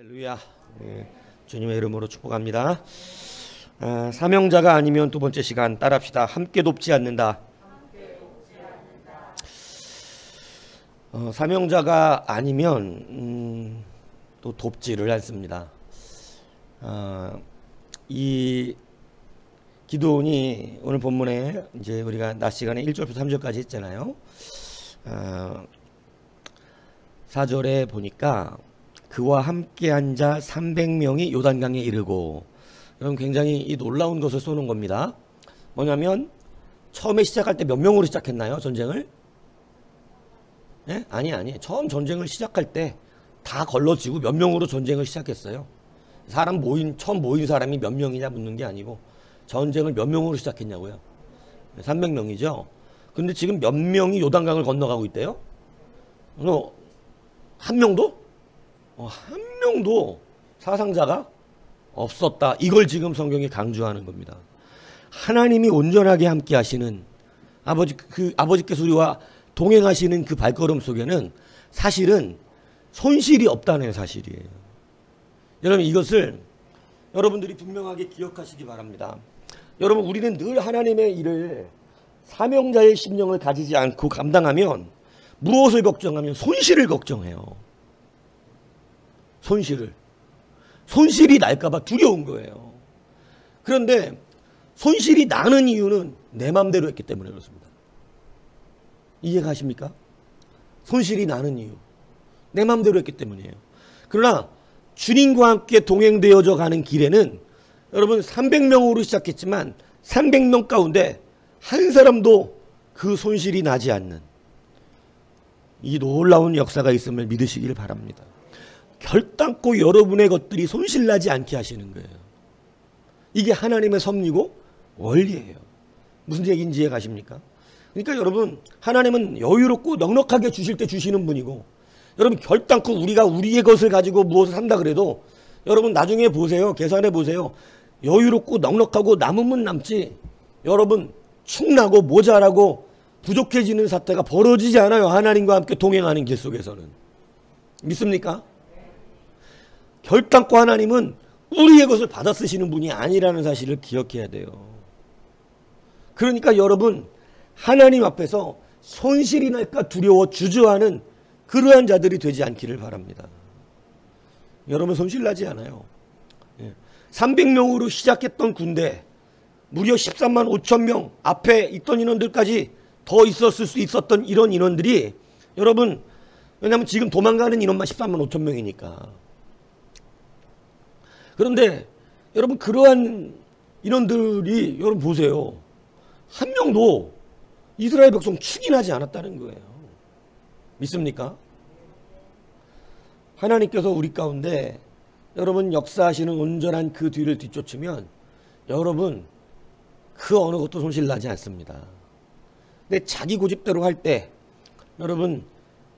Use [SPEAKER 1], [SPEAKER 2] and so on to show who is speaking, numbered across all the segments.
[SPEAKER 1] 할렐루야. 주님의 이름으로 축복합니다. 사명자가 아니면 두 번째 시간 따라합시다. 함께 돕지 않는다. 사명자가 아니면 또 돕지를 않습니다. 이 기도원이 오늘 본문에 이제 우리가 낮 시간에 1절부터 3절까지 했잖아요. 4절에 보니까 그와 함께 앉아 300명이 요단강에 이르고, 여러분 굉장히 이 놀라운 것을 쏘는 겁니다. 뭐냐면 처음에 시작할 때 몇 명으로 시작했나요? 전쟁을? 네? 아니. 처음 전쟁을 시작할 때 다 걸러지고 몇 명으로 전쟁을 시작했어요. 처음 모인 사람이 몇 명이냐 묻는 게 아니고 전쟁을 몇 명으로 시작했냐고요. 300명이죠. 근데 지금 몇 명이 요단강을 건너가고 있대요? 한 명도? 한 명도 사상자가 없었다. 이걸 지금 성경이 강조하는 겁니다. 하나님이 온전하게 함께 하시는 아버지께서 우리와 동행하시는 그 발걸음 속에는 사실은 손실이 없다는 사실이에요. 여러분 이것을 여러분들이 분명하게 기억하시기 바랍니다. 여러분 우리는 늘 하나님의 일을 사명자의 심령을 가지지 않고 감당하면 무엇을 걱정하면 손실을 걱정해요. 손실이 날까봐 두려운 거예요. 그런데 손실이 나는 이유는 내 맘대로 했기 때문에 그렇습니다. 이해가십니까? 손실이 나는 이유 내 맘대로 했기 때문이에요. 그러나 주님과 함께 동행되어져 가는 길에는 여러분 300명으로 시작했지만 300명 가운데 한 사람도 그 손실이 나지 않는 이 놀라운 역사가 있음을 믿으시길 바랍니다. 결단코 여러분의 것들이 손실나지 않게 하시는 거예요. 이게 하나님의 섭리고 원리예요. 무슨 얘기인지 이해 가십니까? 그러니까 여러분 하나님은 여유롭고 넉넉하게 주실 때 주시는 분이고, 여러분 결단코 우리가 우리의 것을 가지고 무엇을 한다 그래도 여러분 나중에 보세요. 계산해 보세요. 여유롭고 넉넉하고 남으면 남지 여러분 축나고 모자라고 부족해지는 사태가 벌어지지 않아요. 하나님과 함께 동행하는 길 속에서는. 믿습니까? 결단코 하나님은 우리의 것을 받아 쓰시는 분이 아니라는 사실을 기억해야 돼요. 그러니까 여러분 하나님 앞에서 손실이 날까 두려워 주저하는 그러한 자들이 되지 않기를 바랍니다. 여러분 손실 나지 않아요. 300명으로 시작했던 군대 무려 13만 5천 명 앞에 있던 인원들까지 더 있었을 수 있었던 이런 인원들이 여러분, 왜냐하면 지금 도망가는 인원만 13만 5천 명이니까. 그런데 여러분 그러한 인원들이 여러분 보세요. 한 명도 이스라엘 백성 축인하지 않았다는 거예요. 믿습니까? 하나님께서 우리 가운데 여러분 역사하시는 온전한 그 뒤를 뒤쫓으면 여러분 그 어느 것도 손실나지 않습니다. 근데 자기 고집대로 할 때 여러분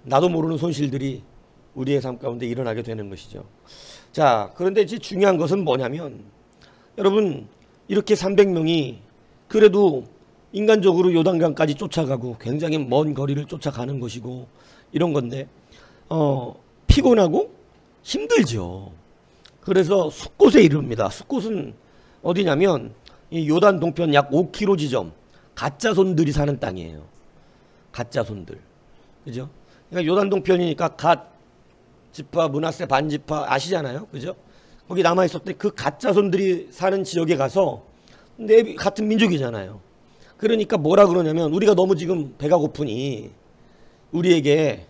[SPEAKER 1] 나도 모르는 손실들이 우리의 삶 가운데 일어나게 되는 것이죠. 자, 그런데 이제 중요한 것은 뭐냐면 여러분 이렇게 300명이 그래도 인간적으로 요단강까지 쫓아가고 굉장히 먼 거리를 쫓아가는 것이고 이런 건데 피곤하고 힘들죠. 그래서 숫곳에 이릅니다. 숫곳은 어디냐면 이 요단 동편 약 5km 지점 갓자손들이 사는 땅이에요. 갓자손들. 그죠? 그러니까 요단 동편이니까 갓 지파, 므낫세 반지파 아시잖아요. 그죠? 거기 남아있었던 그 갓자손들이 사는 지역에 가서 같은 민족이잖아요. 그러니까 뭐라 그러냐면 우리가 너무 지금 배가 고프니 우리에게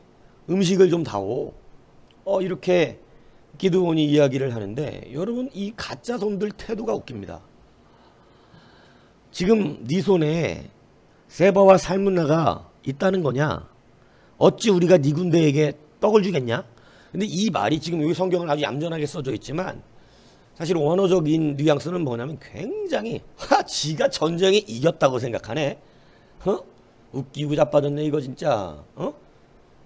[SPEAKER 1] 음식을 좀 다오. 이렇게 기드온이 이야기를 하는데 여러분 이 갓자손들 태도가 웃깁니다. 지금 네 손에 세바와 살문나가 있다는 거냐? 어찌 우리가 네 군대에게 떡을 주겠냐? 근데 이 말이 지금 여기 성경은 아주 얌전하게 써져 있지만 사실 원어적인 뉘앙스는 뭐냐면 굉장히 지가 전쟁에 이겼다고 생각하네. 웃기고 자빠졌네 이거 진짜.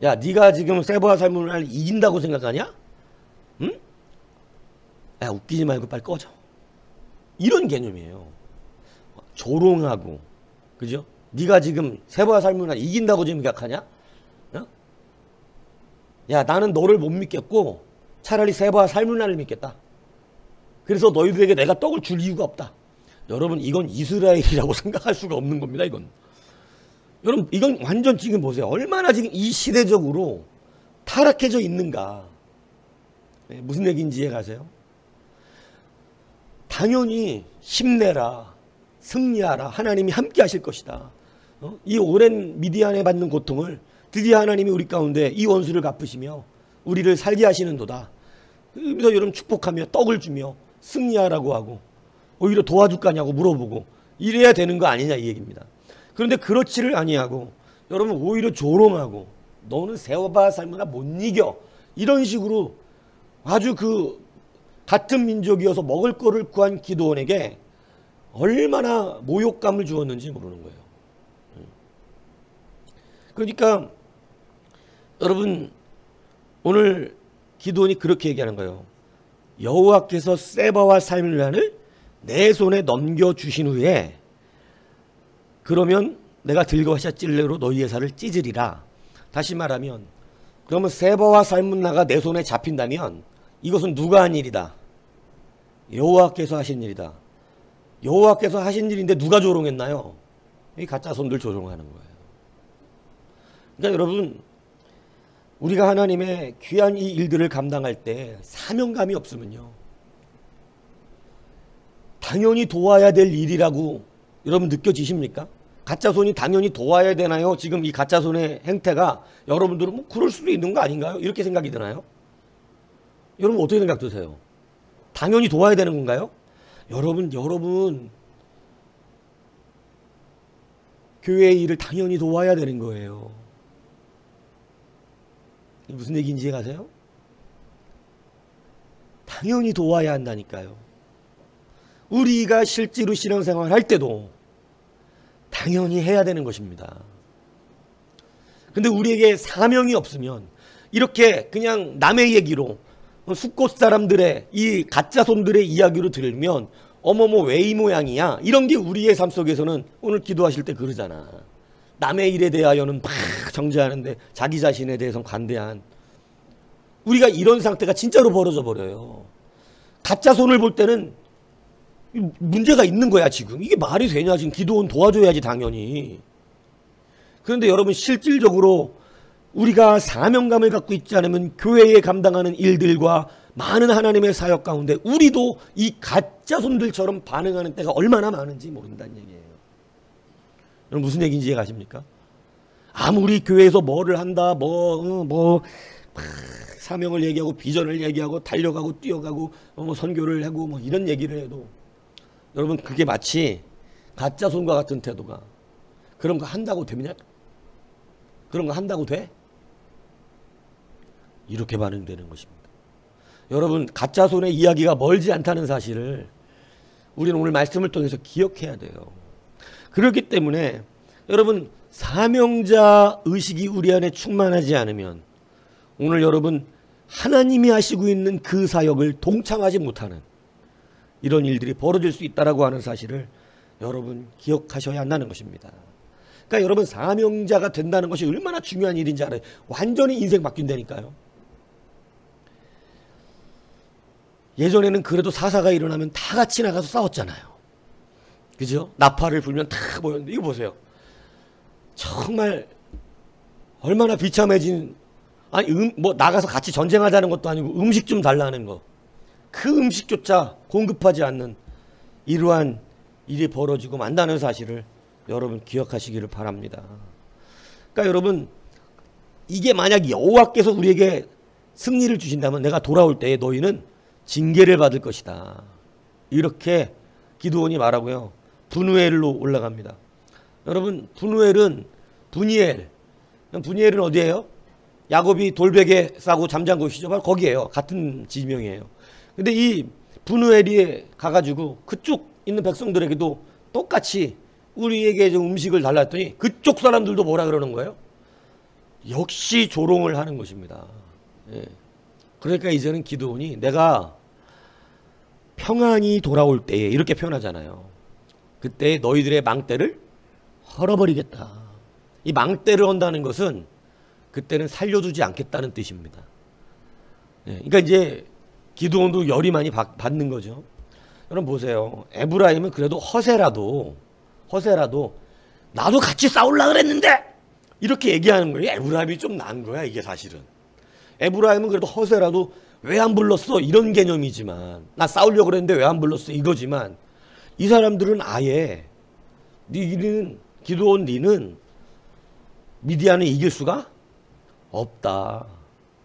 [SPEAKER 1] 야 네가 지금 세바와 살문나를 이긴다고 생각하냐? 응? 야 웃기지 말고 빨리 꺼져. 이런 개념이에요. 조롱하고 그죠? 네가 지금 세바와 살문나를 이긴다고 지금 생각하냐? 야 나는 너를 못 믿겠고 차라리 세바와 살문나를 믿겠다. 그래서 너희들에게 내가 떡을 줄 이유가 없다. 여러분 이건 이스라엘이라고 생각할 수가 없는 겁니다. 이건 여러분 이건 완전 지금 보세요. 얼마나 지금 이 시대적으로 타락해져 있는가. 네, 무슨 얘기인지 이해가세요? 당연히 힘내라, 승리하라, 하나님이 함께 하실 것이다. 이 오랜 미디안에 받는 고통을 드디어 하나님이 우리 가운데 이 원수를 갚으시며 우리를 살게 하시는도다. 그래서 여러분 축복하며 떡을 주며 승리하라고 하고 오히려 도와줄 거냐고 물어보고 이래야 되는 거 아니냐 이 얘기입니다. 그런데 그렇지를 아니하고 여러분 오히려 조롱하고 너는 세워봐 살문나 못 이겨 이런 식으로 아주 그 같은 민족이어서 먹을 거를 구한 기드온에게 얼마나 모욕감을 주었는지 모르는 거예요. 그러니까 여러분 오늘 기드온이 그렇게 얘기하는 거예요. 여호와께서 세바와 살문나를 내 손에 넘겨주신 후에 그러면 내가 들고 하신 찔레로 너희의 살을 찢으리라. 다시 말하면 그러면 세바와 살문나가 내 손에 잡힌다면 이것은 누가 한 일이다? 여호와께서 하신 일이다. 여호와께서 하신 일인데 누가 조롱했나요? 이 가짜 손들 조롱하는 거예요. 그러니까 여러분 우리가 하나님의 귀한 이 일들을 감당할 때 사명감이 없으면요 당연히 도와야 될 일이라고 여러분 느껴지십니까? 가짜 손이 당연히 도와야 되나요? 지금 이 가짜 손의 행태가 여러분들은 뭐 그럴 수도 있는 거 아닌가요? 이렇게 생각이 드나요? 여러분 어떻게 생각 드세요? 당연히 도와야 되는 건가요? 여러분 교회의 일을 당연히 도와야 되는 거예요. 무슨 얘기인지 아세요? 당연히 도와야 한다니까요. 우리가 실제로 신앙생활 할 때도 당연히 해야 되는 것입니다. 근데 우리에게 사명이 없으면 이렇게 그냥 남의 얘기로 숫꽃 사람들의 이 가짜 손들의 이야기로 들으면 어머머 왜 이 모양이야 이런 게 우리의 삶 속에서는 오늘 기도하실 때 그러잖아. 남의 일에 대하여는 막 정죄하는데 자기 자신에 대해서는 관대한 우리가 이런 상태가 진짜로 벌어져 버려요. 가짜 손을 볼 때는 문제가 있는 거야. 지금 이게 말이 되냐. 지금 기도원 도와줘야지 당연히. 그런데 여러분 실질적으로 우리가 사명감을 갖고 있지 않으면 교회에 감당하는 일들과 많은 하나님의 사역 가운데 우리도 이 가짜 손들처럼 반응하는 때가 얼마나 많은지 모른다는 얘기예요. 여러분 무슨 얘기인지 이해가십니까? 아무리 교회에서 뭐를 한다 사명을 얘기하고 비전을 얘기하고 달려가고 뛰어가고 선교를 하고 뭐 이런 얘기를 해도 여러분 그게 마치 가짜 손과 같은 태도가 그런 거 한다고 되느냐? 그런 거 한다고 돼? 이렇게 반응되는 것입니다. 여러분 가짜 손의 이야기가 멀지 않다는 사실을 우리는 오늘 말씀을 통해서 기억해야 돼요. 그렇기 때문에 여러분 사명자 의식이 우리 안에 충만하지 않으면 오늘 여러분 하나님이 하시고 있는 그 사역을 동참하지 못하는 이런 일들이 벌어질 수 있다라고 하는 사실을 여러분 기억하셔야 한다는 것입니다. 그러니까 여러분 사명자가 된다는 것이 얼마나 중요한 일인지 알아요. 완전히 인생 바뀐다니까요. 예전에는 그래도 사사가 일어나면 다 같이 나가서 싸웠잖아요. 그죠? 나팔을 불면 다 모였는데 이거 보세요. 정말 얼마나 비참해진 아니 뭐 나가서 같이 전쟁하자는 것도 아니고 음식 좀 달라는 거. 그 음식조차 공급하지 않는 이러한 일이 벌어지고 만다는 사실을 여러분 기억하시기를 바랍니다. 그러니까 여러분 이게 만약 여호와께서 우리에게 승리를 주신다면 내가 돌아올 때에 너희는 징계를 받을 것이다. 이렇게 기드온이 말하고요. 분우엘로 올라갑니다. 여러분 분우엘은 분이엘은 어디예요? 야곱이 돌베개 싸고 잠잔 곳이죠. 바로 거기에요. 같은 지명이에요. 근데 이 분우엘이 가가지고 그쪽 있는 백성들에게도 똑같이 우리에게 좀 음식을 달라 했더니 그쪽 사람들도 뭐라 그러는 거예요? 역시 조롱을 하는 것입니다. 예. 그러니까 이제는 기드온이 내가 평안이 돌아올 때에 이렇게 표현하잖아요. 그때 너희들의 망대를 헐어버리겠다. 이 망대를 헌다는 것은 그때는 살려두지 않겠다는 뜻입니다. 예, 그러니까 이제 기도원도 열이 많이 받는 거죠. 여러분 보세요. 에브라임은 그래도 허세라도 나도 같이 싸우려고 그랬는데 이렇게 얘기하는 거예요. 에브라임이 좀 나은 거야 이게 사실은. 에브라임은 그래도 허세라도 왜 안 불렀어 이런 개념이지만, 나 싸우려고 그랬는데 왜 안 불렀어 이거지만, 이 사람들은 아예 니는 기도원 니는 미디안을 이길 수가 없다.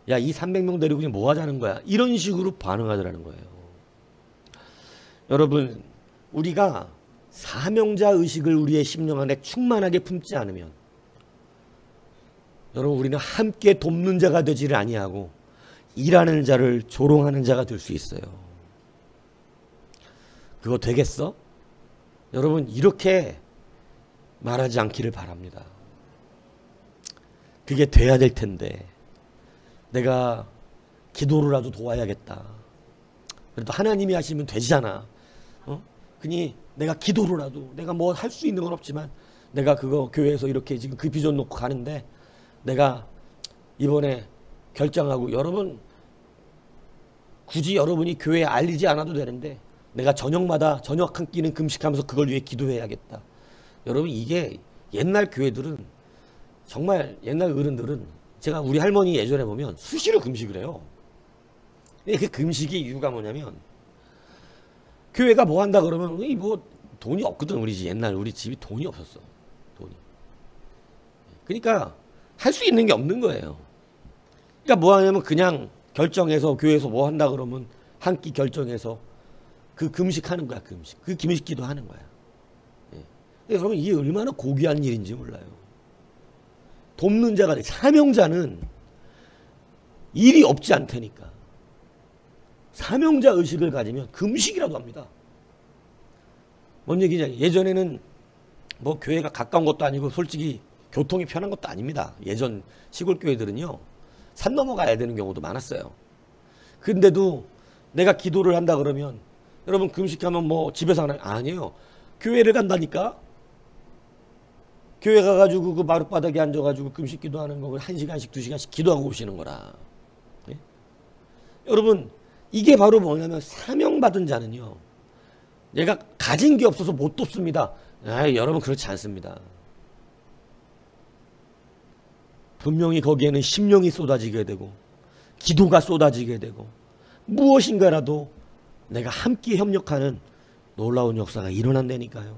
[SPEAKER 1] 야, 이 300명 데리고 그냥 뭐 하자는 거야. 이런 식으로 반응하더라는 거예요. 여러분, 우리가 사명자 의식을 우리의 심령 안에 충만하게 품지 않으면, 여러분, 우리는 함께 돕는 자가 되지를 아니하고 일하는 자를 조롱하는 자가 될 수 있어요. 그거 되겠어? 여러분, 이렇게 말하지 않기를 바랍니다. 그게 돼야 될 텐데, 내가 기도로라도 도와야겠다. 그래도 하나님이 하시면 되잖아. 그니 내가 기도로라도, 내가 뭐 할 수 있는 건 없지만 내가 그거 교회에서 이렇게 지금 그 비전 놓고 가는데 내가 이번에 결정하고, 여러분 굳이 여러분이 교회에 알리지 않아도 되는데 내가 저녁마다 저녁 한 끼는 금식하면서 그걸 위해 기도해야겠다. 여러분, 이게 옛날 교회들은, 정말 옛날 어른들은, 제가 우리 할머니 예전에 보면 수시로 금식을 해요. 그 금식의 이유가 뭐냐면, 교회가 뭐 한다 그러면 뭐 돈이 없거든. 우리 집, 옛날 우리 집이 돈이 없었어. 돈이. 그러니까 할 수 있는 게 없는 거예요. 그러니까 뭐 하냐면 그냥 결정해서, 교회에서 뭐 한다 그러면 한 끼 결정해서 그 금식하는 거야. 그 금식 기도 하는 거야. 예. 여러분, 이게 얼마나 고귀한 일인지 몰라요. 돕는 자가 돼. 사명자는 일이 없지 않다니까. 사명자 의식을 가지면 금식이라도 합니다. 뭔 얘기냐? 예전에는 뭐 교회가 가까운 것도 아니고 솔직히 교통이 편한 것도 아닙니다. 예전 시골 교회들은요, 산 넘어가야 되는 경우도 많았어요. 근데도 내가 기도를 한다 그러면, 여러분 금식하면 뭐 집에서 하나요? 아니에요. 교회를 간다니까. 교회 가가지고 그 마룻바닥에 앉아가지고 금식 기도하는 거 1시간씩 2시간씩 기도하고 오시는 거라. 예? 여러분, 이게 바로 뭐냐면, 사명받은 자는요, 얘가 가진 게 없어서 못 돕습니다. 여러분, 그렇지 않습니다. 분명히 거기에는 심령이 쏟아지게 되고 기도가 쏟아지게 되고 무엇인가라도 내가 함께 협력하는 놀라운 역사가 일어난다니까요.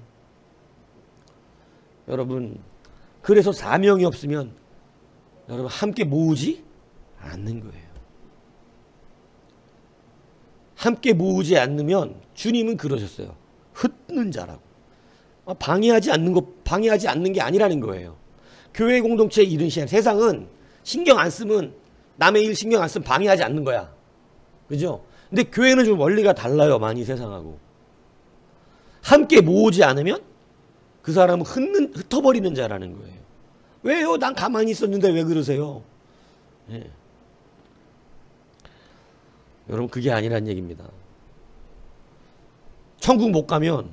[SPEAKER 1] 여러분, 그래서 사명이 없으면 여러분 함께 모으지 않는 거예요. 함께 모으지 않으면, 주님은 그러셨어요. 흩는 자라고. 방해하지 않는 게 아니라는 거예요. 교회 공동체의 일은 세상은 신경 안 쓰면, 남의 일 신경 안 쓰면 방해하지 않는 거야. 그죠? 근데 교회는 좀 원리가 달라요. 많이 세상하고. 함께 모으지 않으면 그 사람은 흩어버리는 자라는 거예요. 왜요? 난 가만히 있었는데 왜 그러세요? 예. 여러분, 그게 아니란 얘기입니다. 천국 못 가면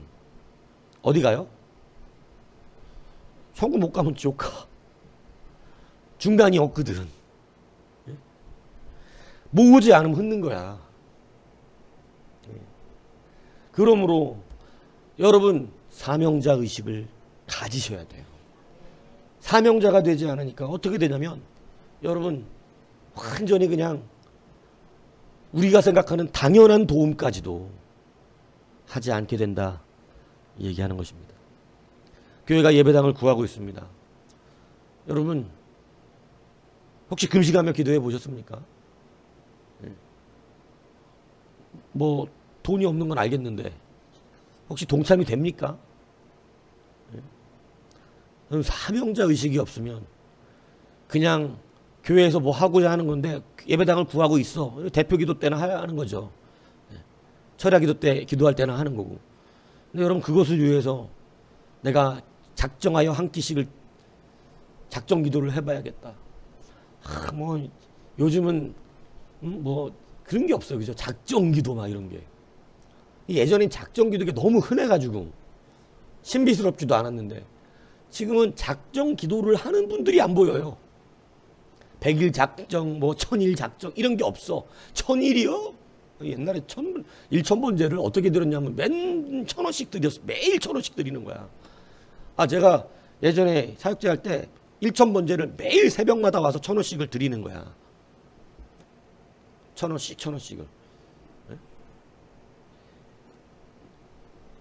[SPEAKER 1] 어디 가요? 천국 못 가면 지옥 가. 중간이 없거든. 예? 모으지 않으면 흩는 거야. 예. 그러므로 여러분, 사명자 의식을 가지셔야 돼요. 사명자가 되지 않으니까 어떻게 되냐면, 여러분 완전히 그냥 우리가 생각하는 당연한 도움까지도 하지 않게 된다 얘기하는 것입니다. 교회가 예배당을 구하고 있습니다. 여러분, 혹시 금식하며 기도해 보셨습니까? 뭐 돈이 없는 건 알겠는데 혹시 동참이 됩니까? 사명자 의식이 없으면 그냥 교회에서 뭐 하고자 하는 건데, 예배당을 구하고 있어. 대표 기도 때나 하는 거죠. 철야 기도 때 기도할 때나 하는 거고. 근데 여러분, 그것을 위해서 내가 작정하여 한 끼씩을 작정 기도를 해봐야겠다. 뭐 요즘은 뭐 그런 게 없어요. 그죠? 작정 기도 막 이런 게. 예전엔 작정 기도가 너무 흔해가지고 신비스럽지도 않았는데, 지금은 작정 기도를 하는 분들이 안 보여요. 100일 작정, 뭐 1000일 작정 이런 게 없어. 1000일이요? 옛날에 1000번제를 어떻게 들었냐면 맨 1000원씩 드렸어. 매일 1000원씩 드리는 거야. 아, 제가 예전에 사역제 할 때 1000번제를 매일 새벽마다 와서 1000원씩을 드리는 거야. 1000원씩을.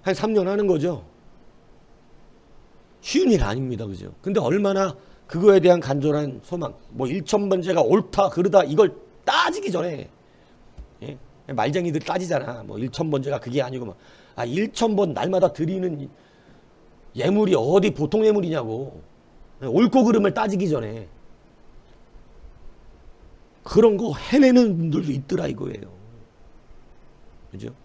[SPEAKER 1] 한 3년 하는 거죠. 쉬운 일 아닙니다. 그죠? 근데 얼마나 그거에 대한 간절한 소망, 뭐 1000번제가 옳다, 그르다, 이걸 따지기 전에, 예? 말쟁이들 따지잖아. 뭐 1000번제가 그게 아니고, 막, 1000번 날마다 드리는 예물이 어디 보통 예물이냐고. 옳고 그름을 따지기 전에. 그런 거 해내는 분들도 있더라, 이거예요. 그죠?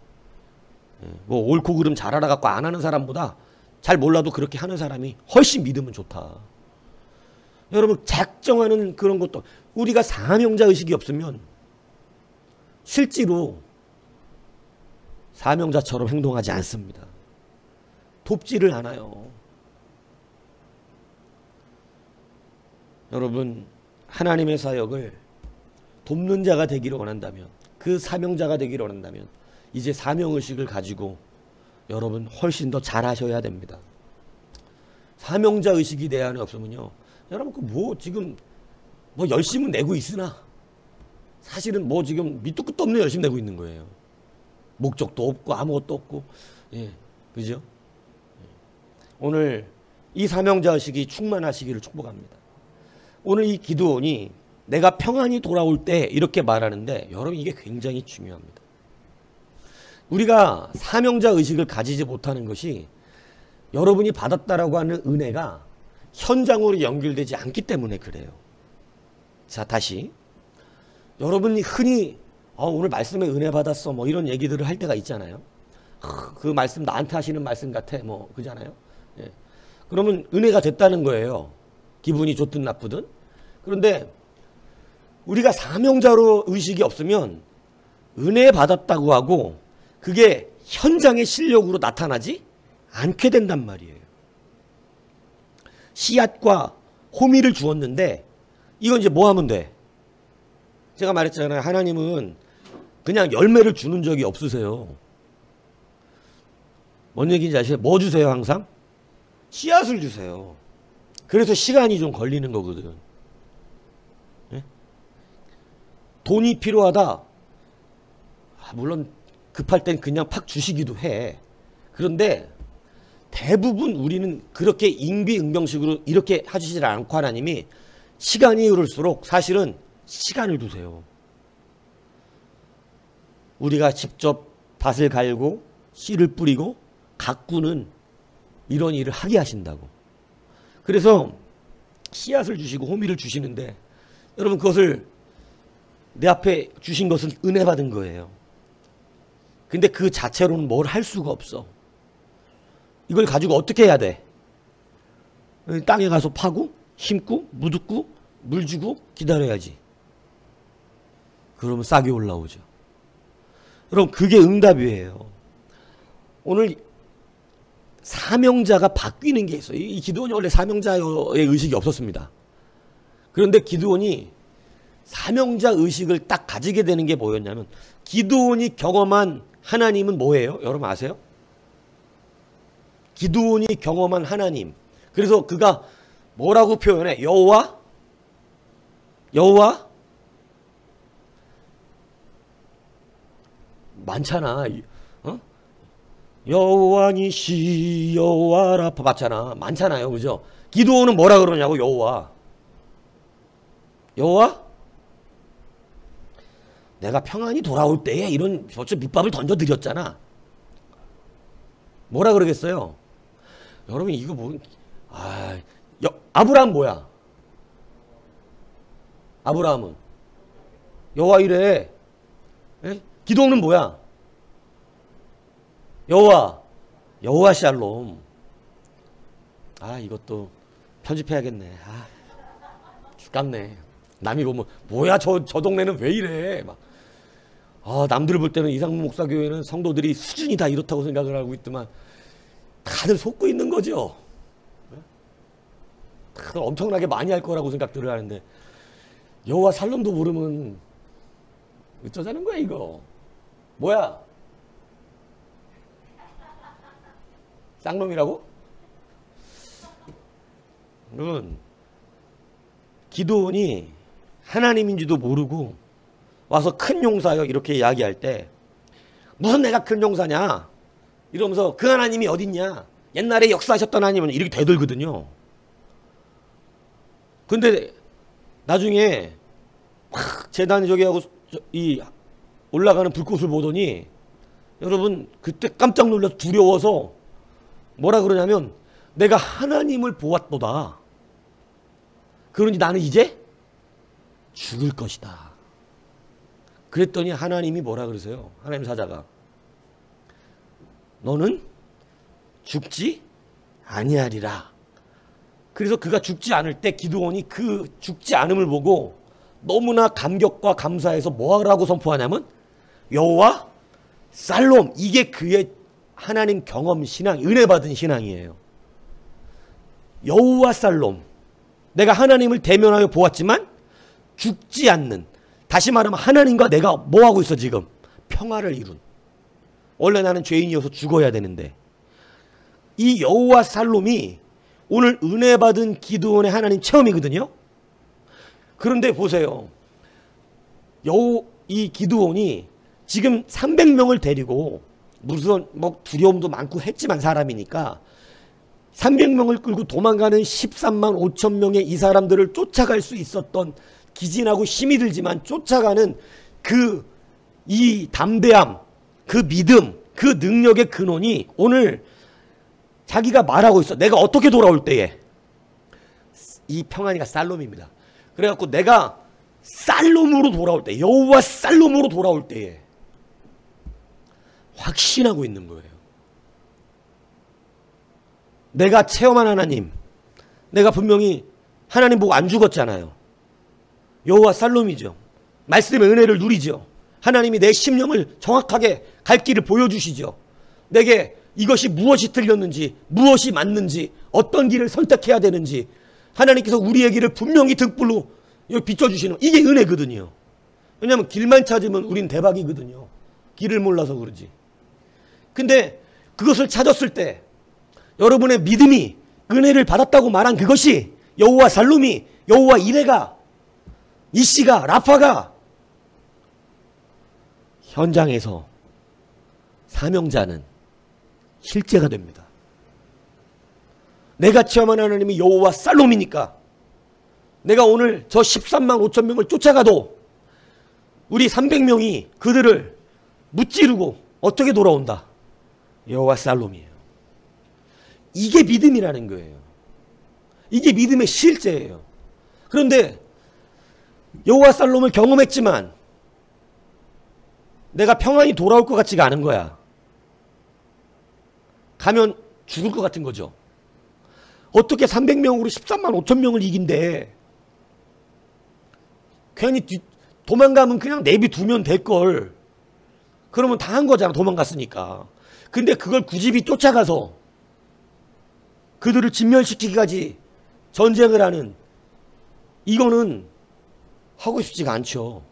[SPEAKER 1] 뭐 옳고 그름 잘 알아갖고 안 하는 사람보다 잘 몰라도 그렇게 하는 사람이 훨씬 믿으면 좋다. 여러분, 작정하는 그런 것도, 우리가 사명자 의식이 없으면 실제로 사명자처럼 행동하지 않습니다. 돕지를 않아요. 여러분, 하나님의 사역을 돕는 자가 되기를 원한다면, 그 사명자가 되기를 원한다면 이제 사명의식을 가지고 여러분 훨씬 더 잘하셔야 됩니다. 사명자 의식이 내 안에 없으면요, 여러분 그 뭐 지금 뭐 열심은 내고 있으나 사실은 뭐 지금 밑도 끝도 없는 열심 내고 있는 거예요. 목적도 없고 아무것도 없고. 예, 그죠? 오늘 이 사명자 의식이 충만하시기를 축복합니다. 오늘 이 기드온이 내가 평안히 돌아올 때 이렇게 말하는데, 여러분 이게 굉장히 중요합니다. 우리가 사명자 의식을 가지지 못하는 것이 여러분이 받았다라고 하는 은혜가 현장으로 연결되지 않기 때문에 그래요. 자, 다시. 여러분이 흔히 오늘 말씀에 은혜 받았어 뭐 이런 얘기들을 할 때가 있잖아요. 그 말씀 나한테 하시는 말씀 같아 뭐 그잖아요. 예. 그러면 은혜가 됐다는 거예요. 기분이 좋든 나쁘든. 그런데 우리가 사명자로 의식이 없으면 은혜 받았다고 하고 그게 현장의 실력으로 나타나지 않게 된단 말이에요. 씨앗과 호미를 주었는데 이건 이제 뭐 하면 돼? 제가 말했잖아요. 하나님은 그냥 열매를 주는 적이 없으세요. 뭔 얘기인지 아시죠? 뭐 주세요 항상? 씨앗을 주세요. 그래서 시간이 좀 걸리는 거거든. 예? 돈이 필요하다. 물론 급할 땐 그냥 팍 주시기도 해. 그런데 대부분 우리는 그렇게 임비응병식으로 이렇게 해주시지 않고 하나님이 시간이 흐를수록 사실은 시간을 두세요. 우리가 직접 밭을 갈고 씨를 뿌리고 가꾸는 이런 일을 하게 하신다고. 그래서 씨앗을 주시고 호미를 주시는데 여러분 그것을 내 앞에 주신 것은 은혜 받은 거예요. 근데 그 자체로는 뭘 할 수가 없어. 이걸 가지고 어떻게 해야 돼? 땅에 가서 파고 심고 묻고 물 주고 기다려야지. 그러면 싹이 올라오죠. 여러분 그게 응답이에요. 오늘 사명자가 바뀌는 게 있어요. 이 기드온이 원래 사명자의 의식이 없었습니다. 그런데 기드온이 사명자 의식을 딱 가지게 되는 게 뭐였냐면, 기드온이 경험한 하나님은 뭐예요? 여러분 아세요? 기드온이 경험한 하나님. 그래서 그가 뭐라고 표현해? 여호와? 많잖아. 여호와니시 여호와라 맞잖아. 많잖아요. 그죠? 기드온은 뭐라 그러냐고. 여호와. 내가 평안히 돌아올 때에 이런 저쪽 밑밥을 던져드렸잖아. 뭐라 그러겠어요? 여러분 이거 뭐 아브라함 뭐야? 아브라함은 여호와 이래. 예? 기도는 뭐야? 여호와 샬롬. 이것도 편집해야겠네. 죽겠네. 남이 보면 뭐야 저 동네는 왜 이래 막. 남들 볼 때는 이상무 목사 교회는 성도들이 수준이 다 이렇다고 생각을 하고 있더만 다들 속고 있는 거죠. 다들 엄청나게 많이 할 거라고 생각들을 하는데 여호와 살롬도 모르면 어쩌자는 거야 이거. 뭐야? 쌍놈이라고? 여러분, 기도원이 하나님인지도 모르고 와서 큰 용사요 이렇게 이야기할 때 무슨 내가 큰 용사냐 이러면서 그 하나님이 어딨냐, 옛날에 역사하셨던 하나님은 이렇게 대들거든요. 근데 나중에 막 재단이 저기 하고 이 올라가는 불꽃을 보더니 여러분 그때 깜짝 놀라 두려워서 뭐라 그러냐면 내가 하나님을 보았도다. 그러니 나는 이제 죽을 것이다. 그랬더니 하나님이 뭐라 그러세요? 하나님 사자가 너는 죽지 아니하리라. 그래서 그가 죽지 않을 때 기드온이 그 죽지 않음을 보고 너무나 감격과 감사해서 뭐라고 선포하냐면 여호와 살롬. 이게 그의 하나님 경험 신앙, 은혜 받은 신앙이에요. 여호와 살롬. 내가 하나님을 대면하여 보았지만 죽지 않는, 다시 말하면 하나님과 내가 뭐하고 있어 지금? 평화를 이룬. 원래 나는 죄인이어서 죽어야 되는데 이 여호와 살롬이 오늘 은혜 받은 기드온의 하나님 체험이거든요. 그런데 보세요. 이 기드온이 지금 300명을 데리고 무슨 뭐 두려움도 많고 했지만 사람이니까 300명을 끌고 도망가는 13만 5천 명의 이 사람들을 쫓아갈 수 있었던, 기진하고 힘이 들지만 쫓아가는 이 담대함, 그 믿음, 그 능력의 근원이 오늘 자기가 말하고 있어. 내가 어떻게 돌아올 때에 이 평안이가 살롬입니다. 그래갖고 내가 살롬으로 돌아올 때, 여호와 살롬으로 돌아올 때에 확신하고 있는 거예요. 내가 체험한 하나님, 내가 분명히 하나님 보고 안 죽었잖아요. 여호와 살롬이죠. 말씀의 은혜를 누리죠. 하나님이 내 심령을 정확하게 갈 길을 보여주시죠. 내게 이것이 무엇이 틀렸는지, 무엇이 맞는지, 어떤 길을 선택해야 되는지 하나님께서 우리의 길을 분명히 등불로 비춰주시는, 이게 은혜거든요. 왜냐하면 길만 찾으면 우린 대박이거든요. 길을 몰라서 그러지. 근데 그것을 찾았을 때 여러분의 믿음이 은혜를 받았다고 말한 그것이 여호와 살롬이, 여호와 이레가, 이씨가, 라파가 현장에서 사명자는 실제가 됩니다. 내가 체험한 하나님이 여호와 살롬이니까 내가 오늘 저 13만 5천 명을 쫓아가도 우리 300명이 그들을 무찌르고 어떻게 돌아온다? 여호와 살롬이에요. 이게 믿음이라는 거예요. 이게 믿음의 실제예요. 그런데 여호와 살롬을 경험했지만 내가 평안히 돌아올 것 같지가 않은 거야. 가면 죽을 것 같은 거죠. 어떻게 300명으로 13만 5천 명을 이긴대. 괜히 도망가면 그냥 내비두면 될걸. 그러면 다 한 거잖아, 도망갔으니까. 근데 그걸 굳이 쫓아가서 그들을 진멸시키기까지 전쟁을 하는, 이거는 하고 싶지가 않죠.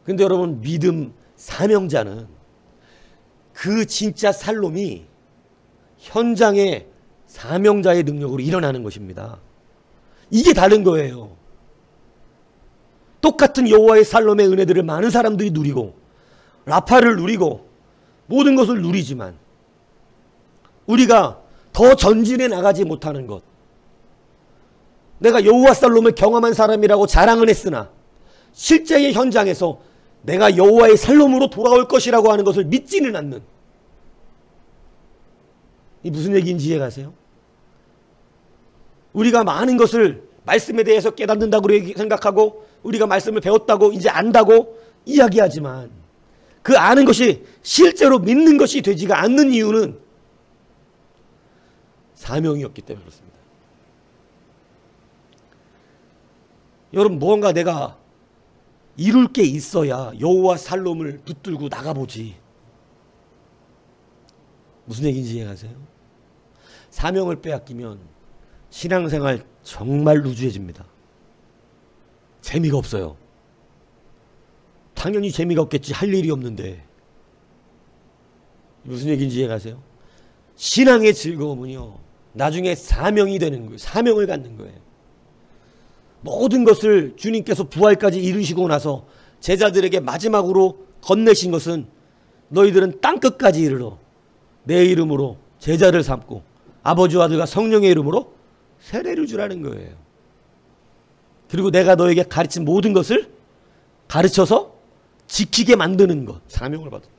[SPEAKER 1] 근데 여러분, 믿음 사명자는 그 진짜 살롬이 현장의 사명자의 능력으로 일어나는 것입니다. 이게 다른 거예요. 똑같은 여호와의 살롬의 은혜들을 많은 사람들이 누리고 라파를 누리고 모든 것을 누리지만 우리가 더 전진해 나가지 못하는 것, 내가 여호와 살롬을 경험한 사람이라고 자랑은 했으나 실제의 현장에서 내가 여호와의 살롬으로 돌아올 것이라고 하는 것을 믿지는 않는, 이 무슨 얘기인지 이해가세요? 우리가 많은 것을 말씀에 대해서 깨닫는다고 생각하고 우리가 말씀을 배웠다고 이제 안다고 이야기하지만 그 아는 것이 실제로 믿는 것이 되지가 않는 이유는 사명이 없기 때문에 그렇습니다. 여러분, 무언가 내가 이룰 게 있어야 여호와 살롬을 붙들고 나가보지. 무슨 얘기인지 이해가세요? 사명을 빼앗기면 신앙생활 정말 루즈해집니다. 재미가 없어요. 당연히 재미가 없겠지. 할 일이 없는데. 무슨 얘기인지 이해가세요? 신앙의 즐거움은요, 나중에 사명이 되는 거예요. 사명을 갖는 거예요. 모든 것을 주님께서 부활까지 이루시고 나서 제자들에게 마지막으로 건네신 것은 너희들은 땅끝까지 이르러 내 이름으로 제자를 삼고 아버지와 아들과 성령의 이름으로 세례를 주라는 거예요. 그리고 내가 너에게 가르친 모든 것을 가르쳐서 지키게 만드는 것, 사명을 받았다.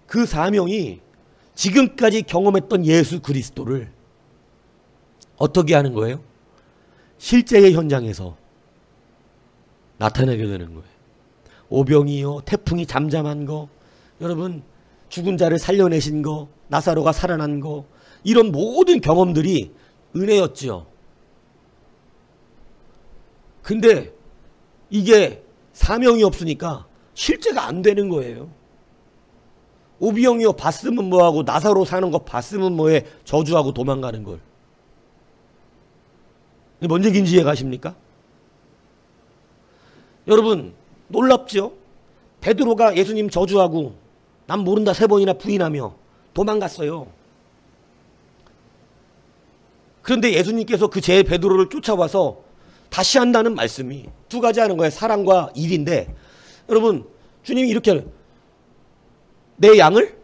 [SPEAKER 1] 그 사명이 지금까지 경험했던 예수 그리스도를 어떻게 하는 거예요? 실제의 현장에서 나타내게 되는 거예요. 오병이요, 태풍이 잠잠한 거, 여러분 죽은 자를 살려내신 거, 나사로가 살아난 거, 이런 모든 경험들이 은혜였죠. 근데 이게 사명이 없으니까 실제가 안 되는 거예요. 오병이요 봤으면 뭐하고, 나사로 사는 거 봤으면 뭐해, 저주하고 도망가는 걸. 뭔 얘기인지 이해가십니까? 여러분 놀랍죠? 베드로가 예수님 저주하고 난 모른다 3번이나 부인하며 도망갔어요. 그런데 예수님께서 그 제 베드로를 쫓아와서 다시 한다는 말씀이 2가지 하는 거예요. 사랑과 일인데, 여러분 주님이 이렇게 내 양을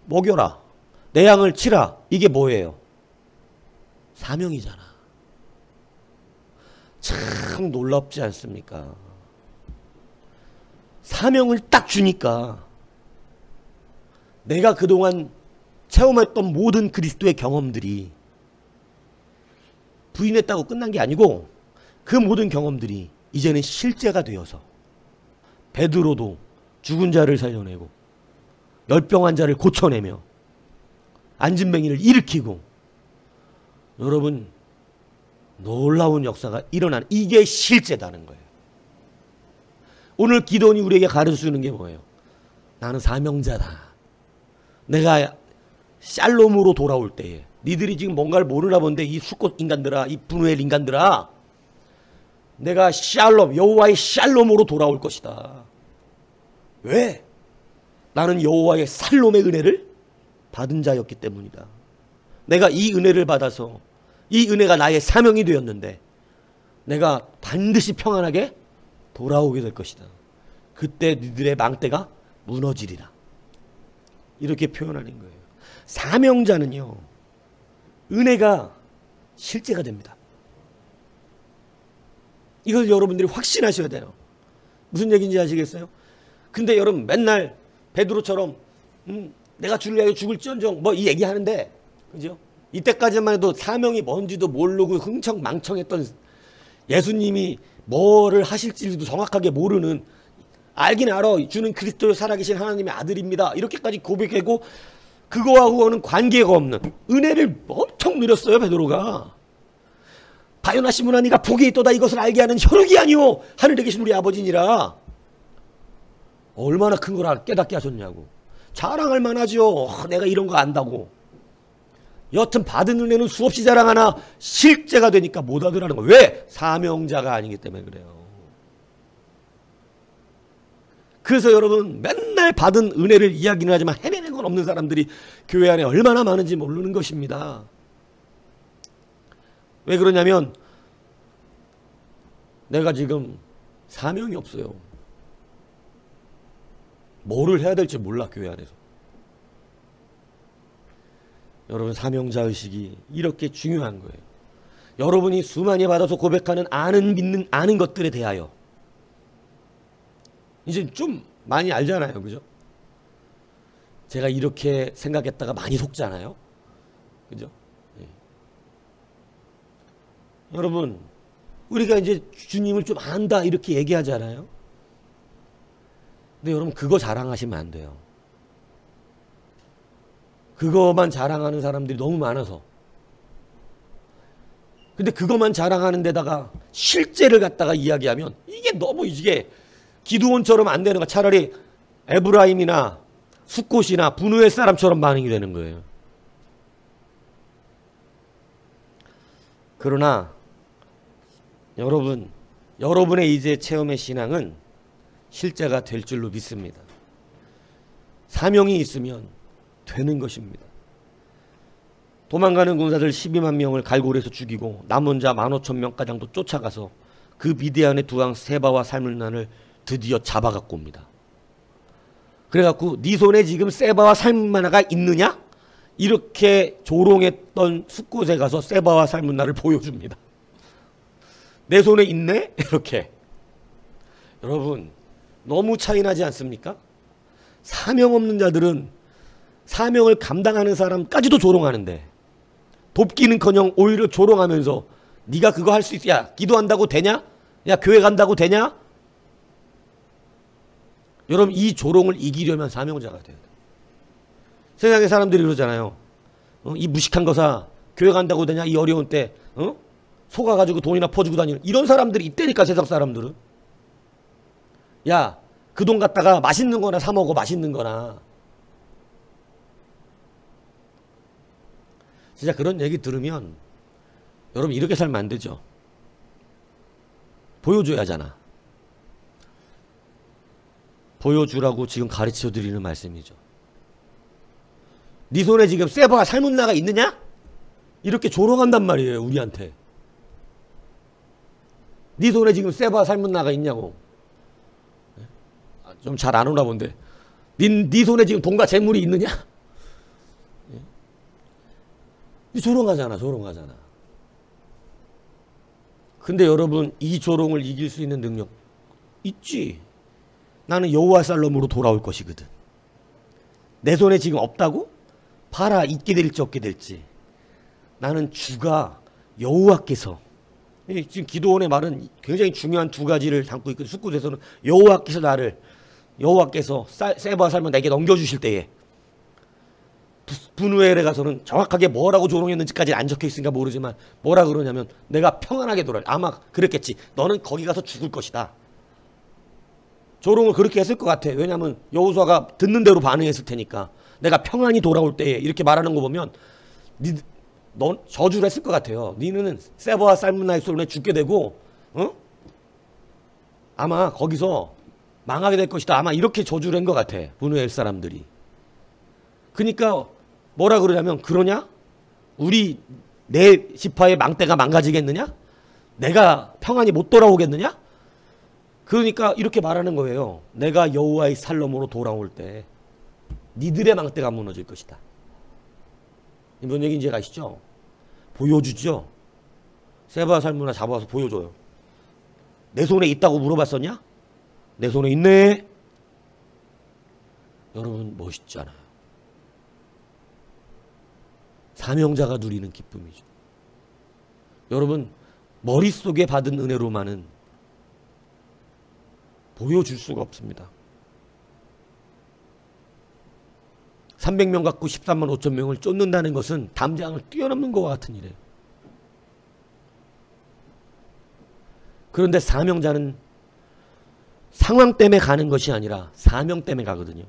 [SPEAKER 1] 먹여라, 내 양을 치라. 이게 뭐예요? 사명이잖아. 참 놀랍지 않습니까? 사명을 딱 주니까 내가 그동안 체험했던 모든 그리스도의 경험들이 부인했다고 끝난 게 아니고, 그 모든 경험들이 이제는 실제가 되어서 베드로도 죽은 자를 살려내고 열병한 자를 고쳐내며 안진뱅이를 일으키고, 여러분 놀라운 역사가 일어나는, 이게 실제다는 거예요. 오늘 기도원이 우리에게 가르쳐주는 게 뭐예요? 나는 사명자다. 내가 샬롬으로 돌아올 때에 니들이 지금 뭔가를 모르나 본데, 이 수꽃 인간들아, 이 분우엘 인간들아, 내가 샬롬, 여호와의 샬롬으로 돌아올 것이다. 왜? 나는 여호와의 살롬의 은혜를 받은 자였기 때문이다. 내가 이 은혜를 받아서 이 은혜가 나의 사명이 되었는데 내가 반드시 평안하게 돌아오게 될 것이다. 그때 너희들의 망대가 무너지리라. 이렇게 표현하는 거예요. 사명자는요, 은혜가 실제가 됩니다. 이걸 여러분들이 확신하셔야 돼요. 무슨 얘기인지 아시겠어요? 근데 여러분 맨날 베드로처럼 내가 주를 위하여 죽을지언정 뭐 이 얘기하는데, 그죠? 이때까지만 해도 사명이 뭔지도 모르고 흥청망청했던 예수님이 뭐를 하실지도 정확하게 모르는, 알긴 알아, 주는 그리스도로 살아계신 하나님의 아들입니다, 이렇게까지 고백하고 그거하고는 관계가 없는 은혜를 엄청 누렸어요. 베드로가 바요나시므나 네가 복이 있도다, 이것을 알게 하는 혈육이 아니오 하늘에 계신 우리 아버지니라. 얼마나 큰 걸 깨닫게 하셨냐고. 자랑할 만하죠. 내가 이런 거 안다고. 여튼 받은 은혜는 수없이 자랑하나 실제가 되니까 못 하더라는 거예요. 왜? 사명자가 아니기 때문에 그래요. 그래서 여러분 맨날 받은 은혜를 이야기는 하지만 해내는 건 없는 사람들이 교회 안에 얼마나 많은지 모르는 것입니다. 왜 그러냐면 내가 지금 사명이 없어요. 뭐를 해야 될지 몰라, 교회 안에서. 여러분 사명자의식이 이렇게 중요한 거예요. 여러분이 수많이 받아서 고백하는 아는 것들에 대하여 이제 좀 많이 알잖아요. 그죠? 제가 이렇게 생각했다가 많이 속잖아요. 그죠? 네. 여러분 우리가 이제 주님을 좀 안다 이렇게 얘기하잖아요. 근데 여러분 그거 자랑하시면 안 돼요. 그거만 자랑하는 사람들이 너무 많아서. 근데 그거만 자랑하는 데다가 실제를 갖다가 이야기하면 이게 너무 이게 기드온처럼 안 되는 거. 차라리 에브라임이나 숫곳이나 분우엘 사람처럼 반응이 되는 거예요. 그러나 여러분의 이제 체험의 신앙은 실제가 될 줄로 믿습니다. 사명이 있으면 되는 것입니다. 도망가는 군사들 12만 명을 갈고리에서 죽이고 남은 자 15,000명가량도 쫓아가서 그 미디안의 두 왕 세바와 살문난을 드디어 잡아갖고 옵니다. 그래갖고 네 손에 지금 세바와 살문나가 있느냐? 이렇게 조롱했던 숫곳에 가서 세바와 살문나를 보여줍니다. 내 손에 있네? 이렇게. 여러분 너무 차이나지 않습니까? 사명 없는 자들은 사명을 감당하는 사람까지도 조롱하는데 돕기는커녕 오히려 조롱하면서 네가 그거 할 수 있어? 야 기도한다고 되냐? 야 교회 간다고 되냐? 여러분 이 조롱을 이기려면 사명자가 돼야 돼. 세상의 사람들이 그러잖아요. 이 무식한 거사 교회 간다고 되냐? 이 어려운 때 속아가지고 돈이나 퍼주고 다니는 이런 사람들이 있다니까. 세상 사람들은. 야 그 돈 갖다가 맛있는 거나 사 먹어. 맛있는 거나. 진짜 그런 얘기 들으면 여러분 이렇게 살면 안 되죠. 보여줘야 하잖아. 보여주라고 지금 가르쳐 드리는 말씀이죠. 네 손에 지금 세바와 살문나가 있느냐? 이렇게 조롱한단 말이에요. 우리한테. 네 손에 지금 세바와 살문나가 있냐고. 좀 잘 안 오나 본데. 네 손에 지금 돈과 재물이 있느냐? 조롱하잖아. 조롱하잖아. 근데 여러분 이 조롱을 이길 수 있는 능력 있지. 나는 여호와 살롬으로 돌아올 것이거든. 내 손에 지금 없다고? 봐라. 있게 될지 없게 될지. 나는 주가 여호와께서, 지금 기도원의 말은 굉장히 중요한 두 가지를 담고 있거든. 숫곳에서는 여호와께서 세바와 살문 내게 넘겨주실 때에, 분우엘에 가서는 정확하게 뭐라고 조롱했는지까지 안 적혀있으니까 모르지만 뭐라 그러냐면 내가 평안하게 돌아올, 아마 그랬겠지. 너는 거기 가서 죽을 것이다. 조롱을 그렇게 했을 것 같아. 왜냐하면 여호수아가 듣는 대로 반응했을 테니까. 내가 평안히 돌아올 때에 이렇게 말하는 거 보면 넌 저주를 했을 것 같아요. 니는 세바와 살문나의 손에 죽게 되고 아마 거기서 망하게 될 것이다. 아마 이렇게 저주를 한 것 같아. 분우엘 사람들이. 그러니까 뭐라 그러냐면, 그러냐? 내 지파의 망대가 망가지겠느냐? 내가 평안히 못 돌아오겠느냐? 그러니까 이렇게 말하는 거예요. 내가 여호와의 살롬으로 돌아올 때 니들의 망대가 무너질 것이다. 뭔 얘기인지 아시죠? 보여주죠. 세바와 살문나 잡아와서 보여줘요. 내 손에 있다고 물어봤었냐? 내 손에 있네. 여러분 멋있잖아요. 사명자가 누리는 기쁨이죠. 여러분 머릿속에 받은 은혜로만은 보여줄 수가 없습니다. 300명 갖고 13만 5천 명을 쫓는다는 것은 담장을 뛰어넘는 것과 같은 일이에요. 그런데 사명자는 상황 때문에 가는 것이 아니라 사명 때문에 가거든요.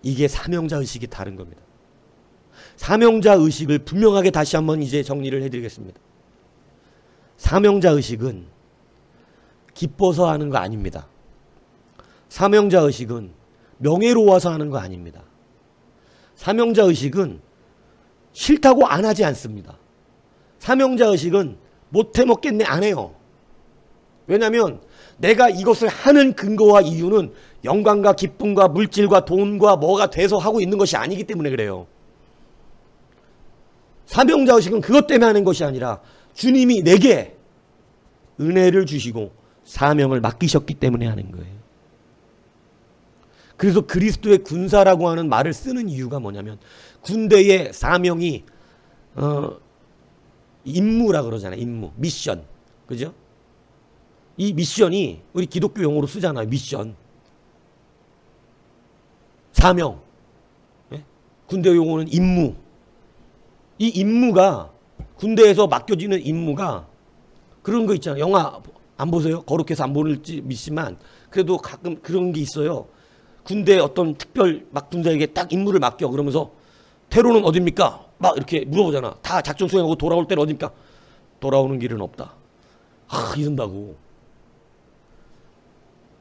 [SPEAKER 1] 이게 사명자 의식이 다른 겁니다. 사명자 의식을 분명하게 다시 한번 이제 정리를 해드리겠습니다. 사명자 의식은 기뻐서 하는 거 아닙니다. 사명자 의식은 명예로워서 하는 거 아닙니다. 사명자 의식은 싫다고 안 하지 않습니다. 사명자 의식은 못해 먹겠네 안 해요. 왜냐하면 내가 이것을 하는 근거와 이유는 영광과 기쁨과 물질과 돈과 뭐가 돼서 하고 있는 것이 아니기 때문에 그래요. 사명자 의식은 그것 때문에 하는 것이 아니라 주님이 내게 은혜를 주시고 사명을 맡기셨기 때문에 하는 거예요. 그래서 그리스도의 군사라고 하는 말을 쓰는 이유가 뭐냐면, 군대의 사명이 임무라 그러잖아요. 임무, 미션. 그죠? 이 미션이 우리 기독교 용어로 쓰잖아요. 미션. 사명. 예? 군대 용어는 임무. 이 임무가, 군대에서 맡겨지는 임무가 그런 거 있잖아요. 영화 안 보세요? 거룩해서 안 보는지 믿지만 그래도 가끔 그런 게 있어요. 군대 어떤 특별 막 군대에게 딱 임무를 맡겨. 그러면서 테러는 어딥니까? 막 이렇게 물어보잖아. 다 작전 수행하고 돌아올 때는 어딥니까? 돌아오는 길은 없다. 이른다고.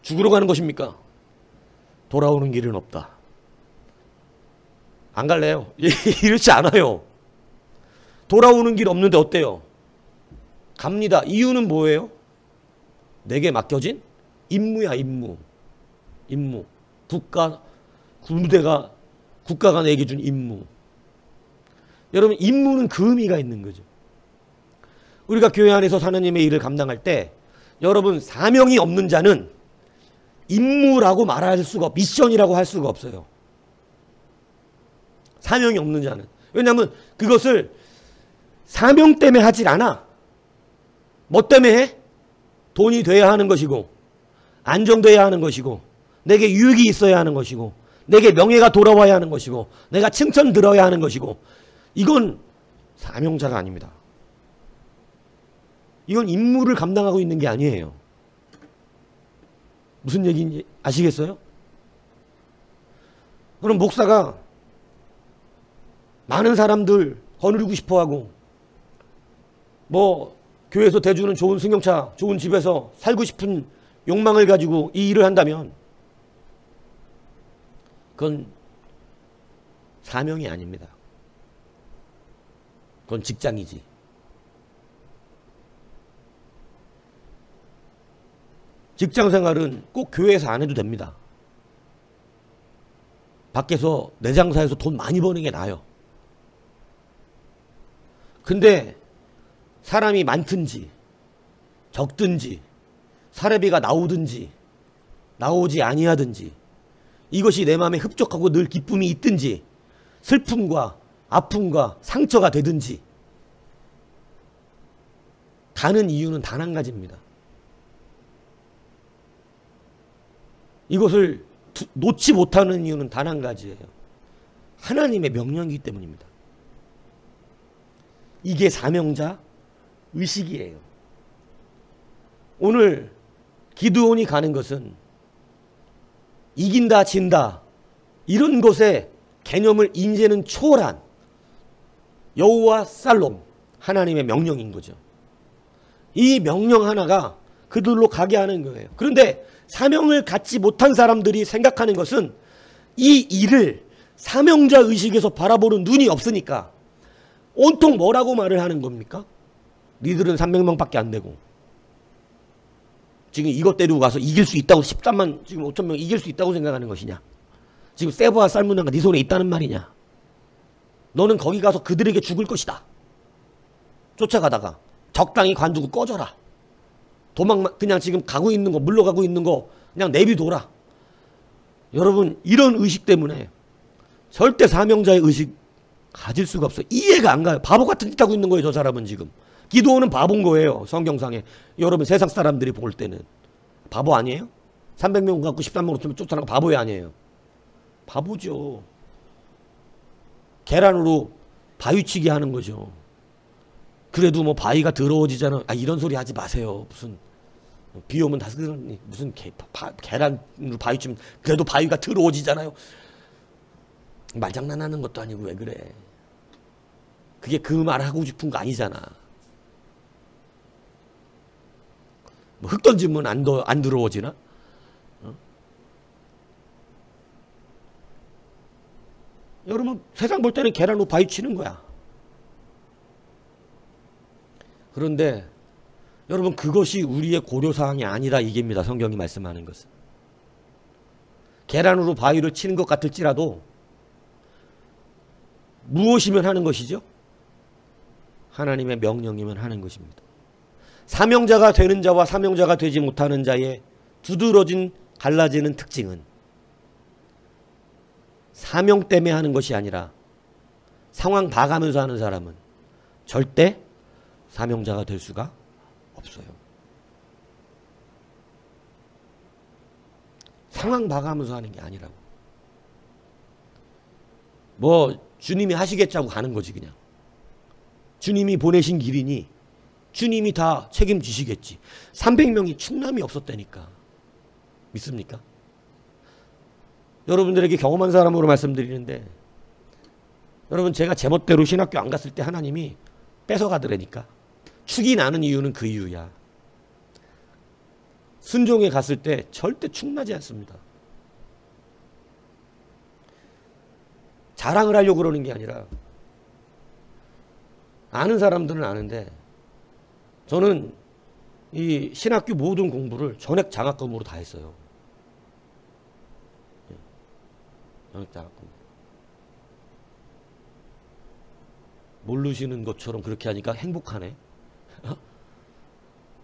[SPEAKER 1] 죽으러 가는 것입니까? 돌아오는 길은 없다. 안 갈래요. 이렇지 않아요. 돌아오는 길 없는데 어때요? 갑니다. 이유는 뭐예요? 내게 맡겨진 임무야, 임무. 임무. 국가가 내게 준 임무. 여러분, 임무는 그 의미가 있는 거죠. 우리가 교회 안에서 하나님의 일을 감당할 때 여러분, 사명이 없는 자는 임무라고 말할 수가, 미션이라고 할 수가 없어요. 사명이 없는 자는. 왜냐하면 그것을 사명 때문에 하질 않아. 뭐 때문에 해? 돈이 돼야 하는 것이고, 안정돼야 하는 것이고, 내게 유익이 있어야 하는 것이고, 내게 명예가 돌아와야 하는 것이고, 내가 칭찬 들어야 하는 것이고, 이건 사명자가 아닙니다. 이건 임무를 감당하고 있는 게 아니에요. 무슨 얘기인지 아시겠어요? 그럼 목사가 많은 사람들 거느리고 싶어하고, 뭐 교회에서 대주는 좋은 승용차, 좋은 집에서 살고 싶은 욕망을 가지고 이 일을 한다면 그건 사명이 아닙니다. 그건 직장이지. 직장 생활은 꼭 교회에서 안 해도 됩니다. 밖에서 내 장사에서 돈 많이 버는 게 나아요. 근데 사람이 많든지 적든지 사례비가 나오든지 나오지 아니하든지 이것이 내 마음에 흡족하고 늘 기쁨이 있든지 슬픔과 아픔과 상처가 되든지 가는 이유는 단 한 가지입니다. 이것을 놓지 못하는 이유는 단 한 가지예요. 하나님의 명령이기 때문입니다. 이게 사명자 의식이에요. 오늘 기드온이 가는 것은 이긴다 진다 이런 것의 개념을 이제는 초월한 여호와 살롬 하나님의 명령인 거죠. 이 명령 하나가 그들로 가게 하는 거예요. 그런데 사명을 갖지 못한 사람들이 생각하는 것은 이 일을 사명자 의식에서 바라보는 눈이 없으니까 온통 뭐라고 말을 하는 겁니까? 니들은 300명밖에 안 되고 지금 이것 데리고 가서 이길 수 있다고 13만 지금 5천 명 이길 수 있다고 생각하는 것이냐? 지금 세브와 살문나가 네 손에 있다는 말이냐? 너는 거기 가서 그들에게 죽을 것이다. 쫓아가다가 적당히 관두고 꺼져라. 도망만 그냥 지금 가고 있는 거 물러가고 있는 거 그냥 내비둬라. 여러분 이런 의식 때문에 절대 사명자의 의식 가질 수가 없어요. 이해가 안 가요. 바보 같은 짓 하고 있는 거예요. 저 사람은 지금. 기드온은 바보인 거예요. 성경상에. 여러분 세상 사람들이 볼 때는. 바보 아니에요? 300명 갖고 13명 쫓아나가 바보야 아니에요? 바보죠. 계란으로 바위치기 하는 거죠. 그래도 뭐 바위가 더러워지잖아. 이런 소리 하지 마세요. 무슨 비 오면 다 쓰는 무슨 계란으로 바위 치면 그래도 바위가 더러워지잖아요. 말장난하는 것도 아니고 왜 그래. 그게 그 말 하고 싶은 거 아니잖아. 뭐 흙 던지면 안 더러워지나? 여러분 세상 볼 때는 계란으로 바위 치는 거야. 그런데 여러분 그것이 우리의 고려사항이 아니라 이깁니다. 성경이 말씀하는 것은. 계란으로 바위를 치는 것 같을지라도 무엇이면 하는 것이죠? 하나님의 명령이면 하는 것입니다. 사명자가 되는 자와 사명자가 되지 못하는 자의 두드러진 갈라지는 특징은 사명 때문에 하는 것이 아니라 상황 봐가면서 하는 사람은 절대 사명자가 될 수가 없어요. 상황 봐가면서 하는 게 아니라고. 뭐 주님이 하시겠자고 가는 거지 그냥. 주님이 보내신 길이니 주님이 다 책임지시겠지. 300명이 충남이 없었다니까. 믿습니까? 여러분들에게 경험한 사람으로 말씀드리는데 여러분 제가 제멋대로 신학교 안 갔을 때 하나님이 뺏어가더라니까. 축이 나는 이유는 그 이유야. 순종에 갔을 때 절대 충나지 않습니다. 자랑을 하려고 그러는 게 아니라 아는 사람들은 아는데 저는 이 신학교 모든 공부를 전액 장학금으로 다 했어요. 전액 장학금. 모르시는 것처럼 그렇게 하니까 행복하네.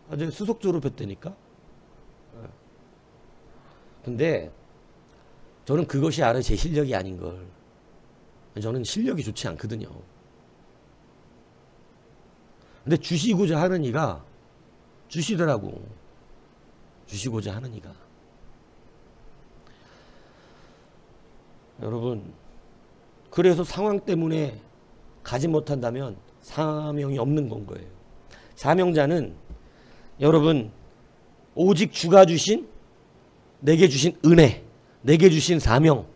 [SPEAKER 1] 아주 수석 졸업했다니까. 근데 저는 그것이 아래 제 실력이 아닌 걸. 저는 실력이 좋지 않거든요. 근데 주시고자 하는 이가 주시더라고. 주시고자 하는 이가. 여러분, 그래서 상황 때문에 가지 못한다면 사명이 없는 건 거예요. 사명자는 여러분 오직 주가 주신 내게 주신 은혜, 내게 주신 사명,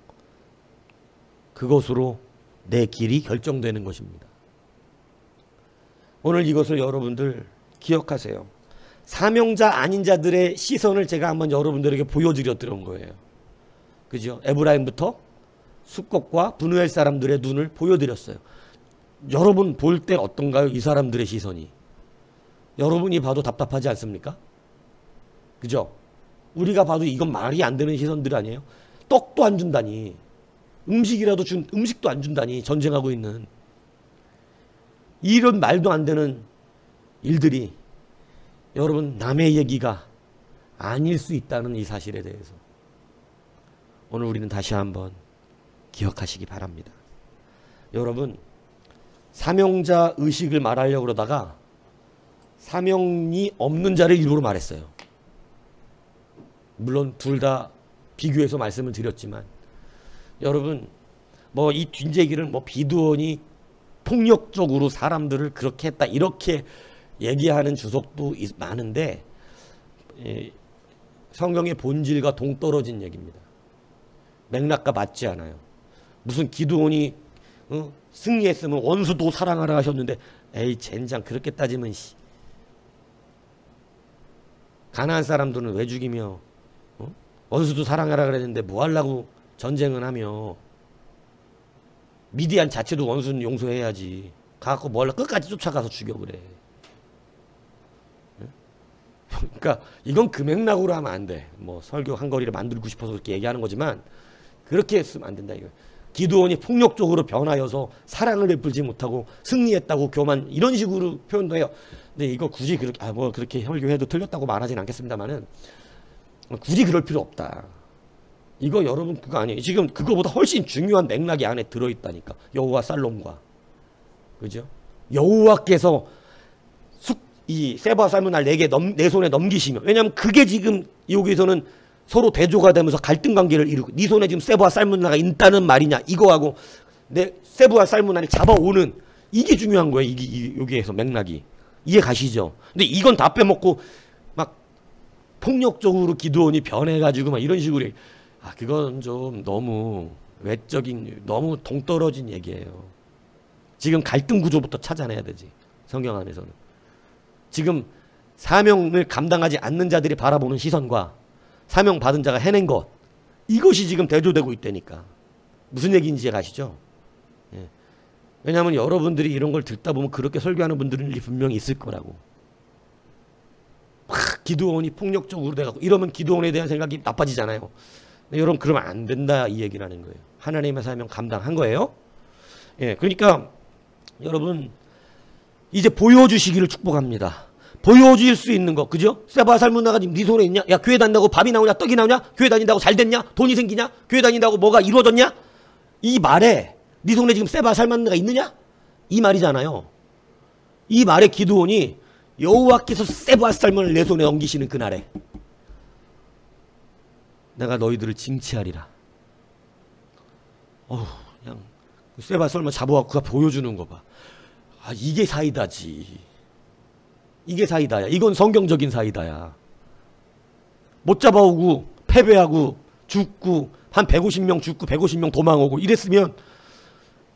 [SPEAKER 1] 그것으로 내 길이 결정되는 것입니다. 오늘 이것을 여러분들 기억하세요. 사명자 아닌 자들의 시선을 제가 한번 여러분들에게 보여드렸던 거예요. 그죠? 에브라임부터 숫곡과 분우엘 사람들의 눈을 보여드렸어요. 여러분 볼 때 어떤가요? 이 사람들의 시선이. 여러분이 봐도 답답하지 않습니까? 그죠? 우리가 봐도 이건 말이 안 되는 시선들 아니에요? 떡도 안 준다니. 음식도 안 준다니. 전쟁하고 있는. 이런 말도 안 되는 일들이 여러분 남의 얘기가 아닐 수 있다는 이 사실에 대해서 오늘 우리는 다시 한번 기억하시기 바랍니다. 여러분 사명자 의식을 말하려고 그러다가 사명이 없는 자를 일부러 말했어요. 물론 둘 다 비교해서 말씀을 드렸지만 여러분 뭐 이 뒷얘기를 뭐 비두원이 폭력적으로 사람들을 그렇게 했다 이렇게 얘기하는 주석도 많은데 성경의 본질과 동떨어진 얘기입니다. 맥락과 맞지 않아요. 무슨 기드온이 승리했으면 원수도 사랑하라 하셨는데 에이 젠장 그렇게 따지면 가나안 사람들은 왜 죽이며 원수도 사랑하라 그랬는데 뭐 하려고 전쟁은 하며 미디안 자체도 원수는 용서해야지 가갖고 뭐 하려고 끝까지 쫓아가서 죽여 그래. 그러니까 이건 그 맥락으로 하면 안 돼. 뭐 설교 한 거리를 만들고 싶어서 그렇게 얘기하는 거지만 그렇게 했으면 안 된다 이거. 기드온이 폭력적으로 변하여서 사랑을 베풀지 못하고 승리했다고 교만 이런 식으로 표현도 해요. 근데 이거 굳이 그렇게 뭐 그렇게 설교해도 틀렸다고 말하진 않겠습니다만은 굳이 그럴 필요 없다. 이거 여러분 그거 아니에요. 지금 그거보다 훨씬 중요한 맥락이 안에 들어있다니까. 여호와 살롬과 그죠? 여호와께서 이 세바 살문날 내 손에 넘기시면 왜냐하면 그게 지금 여기서는 서로 대조가 되면서 갈등 관계를 이루고 네 손에 지금 세부와 살문나가 있다는 말이냐 이거하고 내 세부와 살문나를 잡아오는 이게 중요한 거예요. 여기에서 맥락이 이해 가시죠? 근데 이건 다 빼먹고 막 폭력적으로 기드온이 변해가지고 막 이런 식으로 그건 좀 너무 외적인 너무 동떨어진 얘기예요. 지금 갈등 구조부터 찾아내야 되지. 성경 안에서는 지금 사명을 감당하지 않는 자들이 바라보는 시선과 사명 받은 자가 해낸 것 이것이 지금 대조되고 있다니까. 무슨 얘기인지 아시죠? 예. 왜냐하면 여러분들이 이런 걸 듣다 보면 그렇게 설교하는 분들은 분명히 있을 거라고. 막 기드온이 폭력적으로 돼가고 이러면 기드온에 대한 생각이 나빠지잖아요. 여러분 그러면 안 된다 이 얘기라는 거예요. 하나님의 사명 감당한 거예요. 예, 그러니까 여러분 이제 보여주시기를 축복합니다. 보여줄 수 있는 거, 그죠? 세바 살문나가 지금 네 손에 있냐? 야, 교회 다닌다고 밥이 나오냐? 떡이 나오냐? 교회 다닌다고 잘 됐냐? 돈이 생기냐? 교회 다닌다고 뭐가 이루어졌냐? 이 말에 네 손에 지금 세바 살문나가 있느냐? 이 말이잖아요. 이 말에 기드온이 여호와께서 세바 살문을 내 손에 넘기시는 그날에 내가 너희들을 징치하리라. 그냥 세바 살문 잡아갖고 보여주는 거 봐. 이게 사이다지. 이게 사이다야. 이건 성경적인 사이다야. 못 잡아오고 패배하고 죽고 한 150명 죽고 150명 도망오고 이랬으면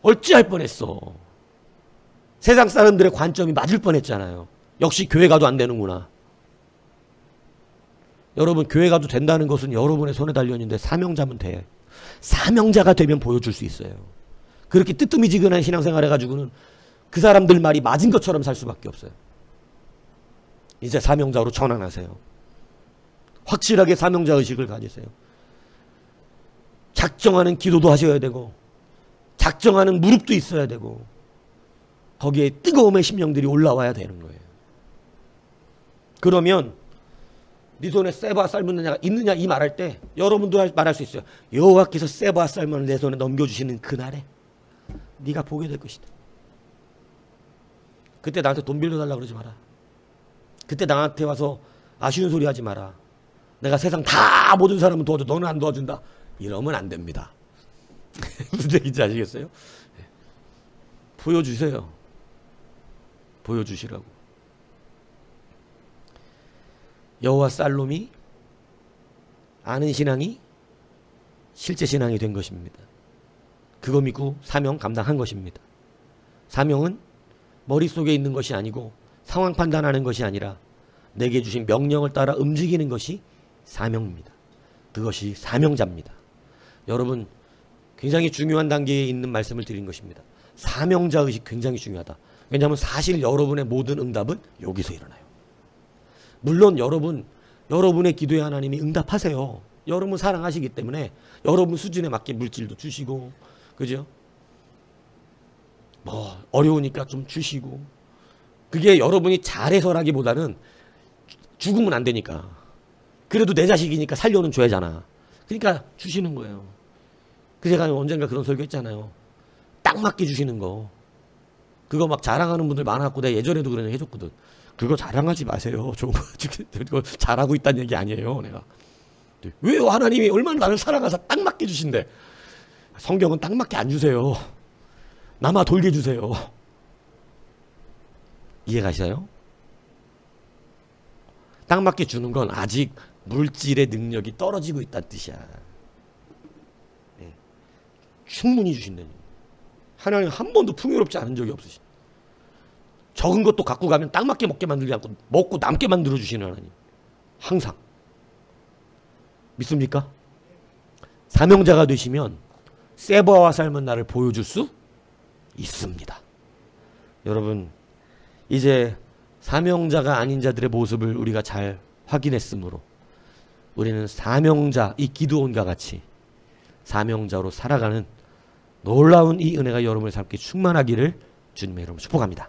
[SPEAKER 1] 어찌할 뻔했어. 세상 사람들의 관점이 맞을 뻔했잖아요. 역시 교회 가도 안 되는구나. 여러분 교회 가도 된다는 것은 여러분의 손에 달려있는데 사명자면 돼. 사명자가 되면 보여줄 수 있어요. 그렇게 뜨뜨미지근한 신앙생활 해가지고는 그 사람들 말이 맞은 것처럼 살 수밖에 없어요. 이제 사명자로 전환하세요. 확실하게 사명자 의식을 가지세요. 작정하는 기도도 하셔야 되고 작정하는 무릎도 있어야 되고 거기에 뜨거움의 심령들이 올라와야 되는 거예요. 그러면 네 손에 세바 쌀은 자가 있느냐 이 말할 때 여러분도 말할 수 있어요. 여호와께서 세바 쌀을 내 손에 넘겨주시는 그날에 네가 보게 될 것이다. 그때 나한테 돈 빌려달라 그러지 마라. 그때 나한테 와서 아쉬운 소리 하지 마라. 내가 세상 다 모든 사람은 도와줘. 너는 안 도와준다. 이러면 안 됩니다. 무슨 얘기인지 아시겠어요? 보여주세요. 보여주시라고. 여호와 살롬이 아는 신앙이 실제 신앙이 된 것입니다. 그거 믿고 사명 감당한 것입니다. 사명은 머릿속에 있는 것이 아니고 상황 판단하는 것이 아니라 내게 주신 명령을 따라 움직이는 것이 사명입니다. 그것이 사명자입니다. 여러분 굉장히 중요한 단계에 있는 말씀을 드린 것입니다. 사명자 의식 굉장히 중요하다. 왜냐하면 사실 여러분의 모든 응답은 여기서 일어나요. 물론 여러분의 기도에 하나님이 응답하세요. 여러분 사랑하시기 때문에 여러분 수준에 맞게 물질도 주시고 그죠? 뭐 어려우니까 좀 주시고 그게 여러분이 잘해서라기보다는 죽으면 안 되니까 그래도 내 자식이니까 살려는 줘야잖아. 그러니까 주시는 거예요. 그 제가 언젠가 그런 설교 했잖아요. 딱 맞게 주시는 거. 그거 막 자랑하는 분들 많았고 내가 예전에도 그런 얘기 해줬거든. 그거 자랑하지 마세요. 좋은 거 그거 잘하고 있다는 얘기 아니에요. 내가. 왜요? 하나님이 얼마나 나를 사랑하사 딱 맞게 주신대. 성경은 딱 맞게 안 주세요. 남아 돌게 주세요. 이해 가시나요? 딱 맞게 주는 건 아직 물질의 능력이 떨어지고 있다는 뜻이야. 네. 충분히 주신다니. 하나님 한 번도 풍요롭지 않은 적이 없으신. 적은 것도 갖고 가면 딱 맞게 먹게 만들지 않고 먹고 남게 만들어 주시는 하나님. 항상. 믿습니까? 사명자가 되시면 세바와 삶은 나를 보여줄 수 있습니다. 여러분 이제 사명자가 아닌 자들의 모습을 우리가 잘 확인했으므로 우리는 사명자, 이 기드온과 같이 사명자로 살아가는 놀라운 이 은혜가 여러분의 삶께 충만하기를 주님의 이름으로 축복합니다.